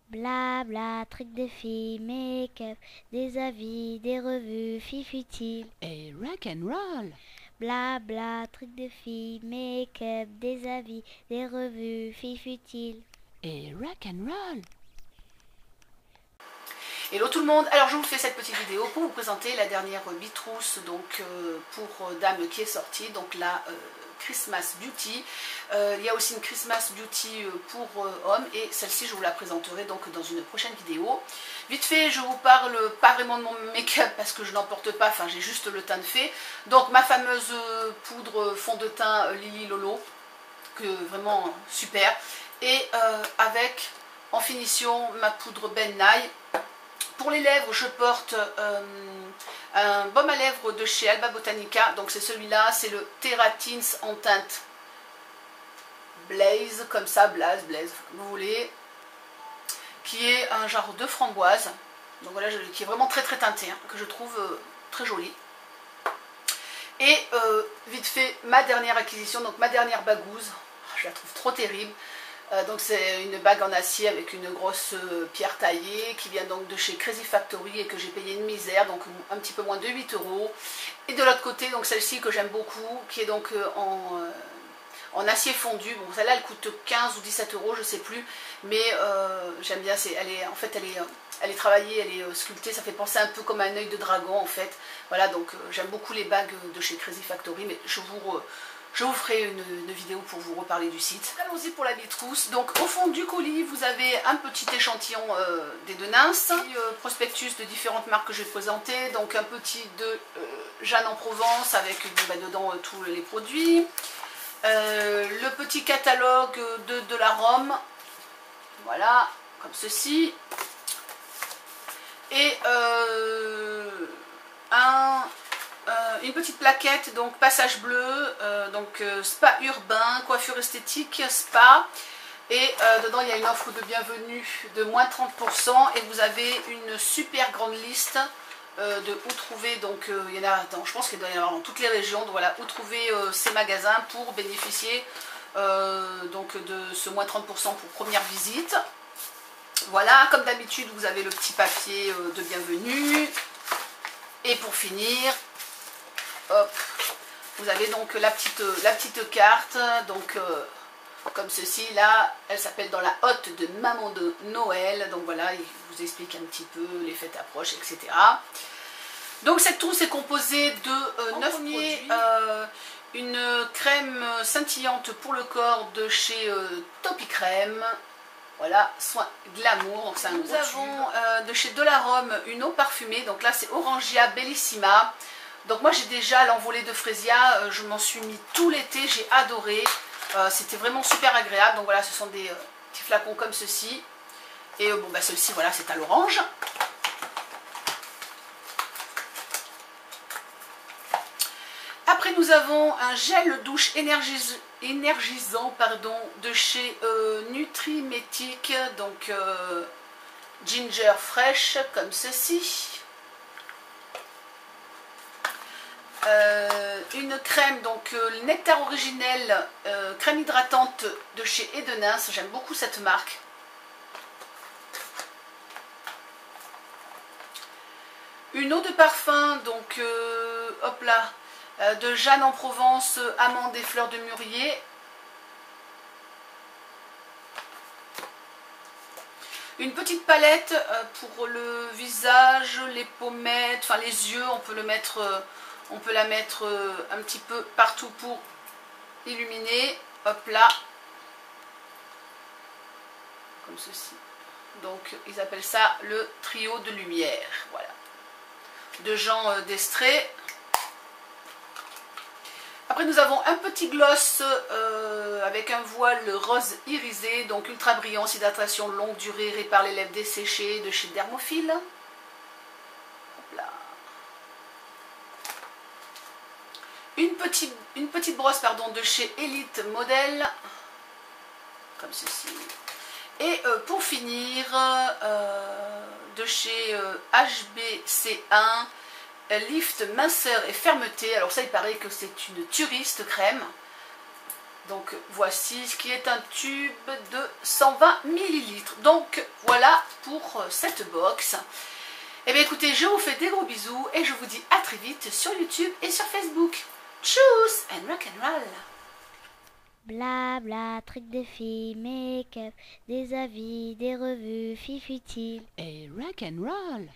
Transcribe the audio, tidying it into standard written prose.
Blabla, trucs de filles, make-up, des avis, des revues, filles futiles. Et rock and roll. Blabla, trucs de filles, make-up, des avis, des revues, filles futiles. Et rock and roll. Hello tout le monde, alors je vous fais cette petite vidéo pour vous présenter la dernière Bitrousse donc pour Dame qui est sortie, donc la Christmas Beauty. Il y a aussi une Christmas Beauty pour hommes et celle-ci je vous la présenterai donc dans une prochaine vidéo. Vite fait, je vous parle pas vraiment de mon make-up parce que je n'en porte pas, enfin j'ai juste le teint de fée. Donc ma fameuse poudre fond de teint Lily Lolo, que vraiment super. Et avec en finition ma poudre Ben Nye. Pour les lèvres, je porte un baume à lèvres de chez Alba Botanica. Donc c'est celui-là, c'est le Terra Tints en teinte Blaze, comme ça, Blaze, comme vous voulez. Qui est un genre de framboise. Donc voilà, qui est vraiment très très teinté, hein, que je trouve très joli. Et vite fait, ma dernière acquisition, donc ma dernière bagouze. Je la trouve trop terrible. Donc c'est une bague en acier avec une grosse pierre taillée qui vient donc de chez Crazy Factory et que j'ai payé une misère, donc un petit peu moins de 8 €. Et de l'autre côté, donc celle-ci que j'aime beaucoup, qui est donc en acier fondu. Bon, celle-là elle coûte 15 ou 17 €, je sais plus, mais j'aime bien. En fait, elle est travaillée, elle est sculptée, ça fait penser un peu comme un œil de dragon en fait. Voilà, donc j'aime beaucoup les bagues de chez Crazy Factory, mais je vous ferai une vidéo pour vous reparler du site. Allons-y pour la Bitrousse. Donc au fond du colis, vous avez un petit échantillon des deux nymphes, prospectus de différentes marques que je vais présenter. Donc un petit de Jeanne en Provence avec dedans tous les produits. Le petit catalogue de la Rome. Voilà, comme ceci. Et une petite plaquette, donc passage bleu, spa urbain, coiffure esthétique, spa. Et dedans il y a une offre de bienvenue de moins 30% et vous avez une super grande liste de où trouver, donc il y en a, je pense qu'il doit y en avoir dans toutes les régions, donc voilà, où trouver ces magasins pour bénéficier donc de ce moins 30% pour première visite. Voilà, comme d'habitude vous avez le petit papier de bienvenue. Et pour finir, hop, vous avez donc la petite carte, donc comme ceci, là, elle s'appelle dans la hotte de Maman de Noël, donc voilà, il vous explique un petit peu, les fêtes approchent, etc. Donc cette trousse est composée de 9 produits, une crème scintillante pour le corps de chez Topicrème. Voilà, soin glamour. Donc nous avons de chez Delarome une eau parfumée. Donc là c'est Orangia Bellissima. Donc moi j'ai déjà l'envolée de Fresia. Je m'en suis mis tout l'été, j'ai adoré. C'était vraiment super agréable. Donc voilà, ce sont des petits flacons comme ceci. Et bon bah celle-ci voilà, c'est à l'orange. Après nous avons un gel douche énergisant pardon, de chez Nutrimétique, donc ginger fraîche comme ceci. Une crème, donc nectar originel, crème hydratante de chez Edenins, j'aime beaucoup cette marque. Une eau de parfum, donc hop là, de Jeanne en Provence, amandes et fleurs de mûrier. Une petite palette pour le visage, les pommettes, enfin les yeux, on peut la mettre un petit peu partout pour illuminer. Hop là, comme ceci. Donc ils appellent ça le trio de lumière. Voilà, de Jean d'Estrée. Après nous avons un petit gloss avec un voile rose irisé, donc ultra brillant, hydratation longue durée, répare les lèvres desséchées de chez Dermophile. Hop là. Une petite brosse pardon, de chez Elite Model, comme ceci. Et pour finir, de chez HBC1, Lift, minceur et fermeté. Alors ça il paraît que c'est une turiste crème. Donc voici ce qui est un tube de 120 millilitres. Donc voilà pour cette box. Et bien écoutez, je vous fais des gros bisous et je vous dis à très vite sur YouTube et sur Facebook. Tchuss and rock'n'roll. Bla bla, trucs de filles, make-up, des avis, des revues, fifutile. Et rock and roll.